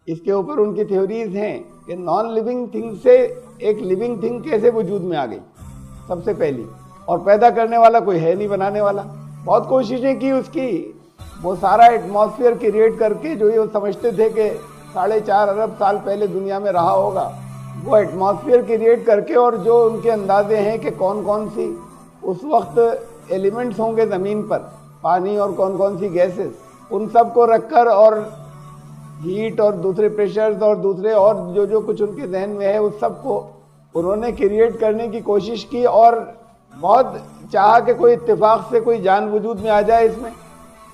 اس کے اوپر ان کی تھیوریز ہیں کہ نان لیونگ تھنگ سے ایک لیونگ تھنگ کیسے وجود میں آ گئی سب سے پہلی، اور پیدا کرنے والا کوئی ہے نہیں بنانے والا۔ بہت کوششیں کی اس کی، وہ سارا ایٹماسفیئر کریٹ کر کے جو یہ سمجھتے تھے کہ 4.5 ارب سال پہلے دنیا میں رہا ہوگا، وہ ایٹماسفیئر کریٹ کر کے، اور جو ان کے اندازے ہیں کہ کون کون سی اس وقت ایلیمنٹس ہوں گے زمین پر، پانی اور کون کون سی گیسز، ان سب کو رکھ کر، اور ہیٹ اور دوسرے پریشرز اور دوسرے اور جو کچھ ان کے ذہن میں ہے اس سب کو انہوں نے کریٹ کرنے کی کوشش کی، اور بہت چاہا کہ کوئی اتفاق سے کوئی جان وجود میں آ جائے اس میں۔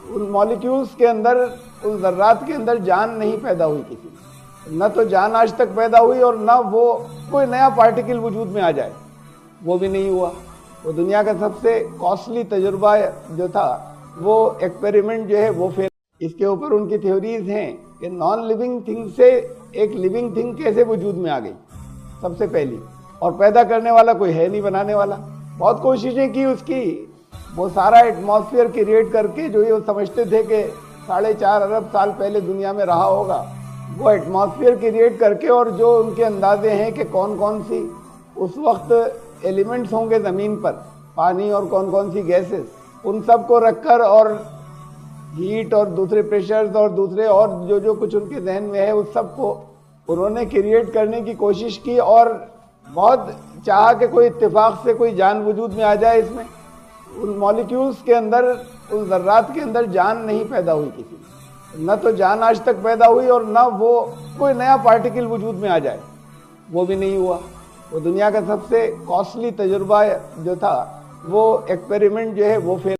ان مالیکیولز کے اندر، ان ذرات کے اندر جان نہیں پیدا ہوئی کسی، نہ تو جان آج تک پیدا ہوئی، اور نہ وہ کوئی نیا پارٹیکل وجود میں آ جائے، وہ بھی نہیں ہوا۔ وہ دنیا کا سب سے کاسٹلی تجربہ جو تھا، وہ ایکسپیریمنٹ جو ہے وہ فیل۔ اس کے اوپر ان کی تھیوریز ہیں کہ نان لیونگ تھنگ سے ایک لیونگ تھنگ کیسے وجود میں آ گئی سب سے پہلی، اور پیدا کرنے والا کوئی ہے نہیں بنانے والا۔ بہت کوششیں کی اس کی، وہ سارا ایٹماسفیئر کریٹ کر کے جو یہ سمجھتے تھے کہ 4.5 ارب سال پہلے دنیا میں رہا ہوگا، وہ ایٹماسفیئر کریٹ کر کے، اور جو ان کے اندازے ہیں کہ کون کون سی اس وقت ایلیمنٹس ہوں گے زمین پر، پانی اور کون کون سی گیسز، ان سب کو رکھ کر، اور ہیٹ اور دوسرے پریشرز اور دوسرے اور جو کچھ ان کے ذہن میں ہے اس سب کو انہوں نے کریٹ کرنے کی کوشش کی، اور بہت چاہا کہ کوئی اتفاق سے کوئی جان وجود میں آ جائے اس میں۔ ان مالیکیولز کے اندر، ان ذرات کے اندر جان نہیں پیدا ہوئی کسی، نہ تو جان آج تک پیدا ہوئی، اور نہ وہ کوئی نیا پارٹیکل وجود میں آ جائے، وہ بھی نہیں ہوا۔ وہ دنیا کا سب سے کاسٹلی تجربہ جو تھا، وہ ایکسپیریمنٹ جو ہے وہ فیل۔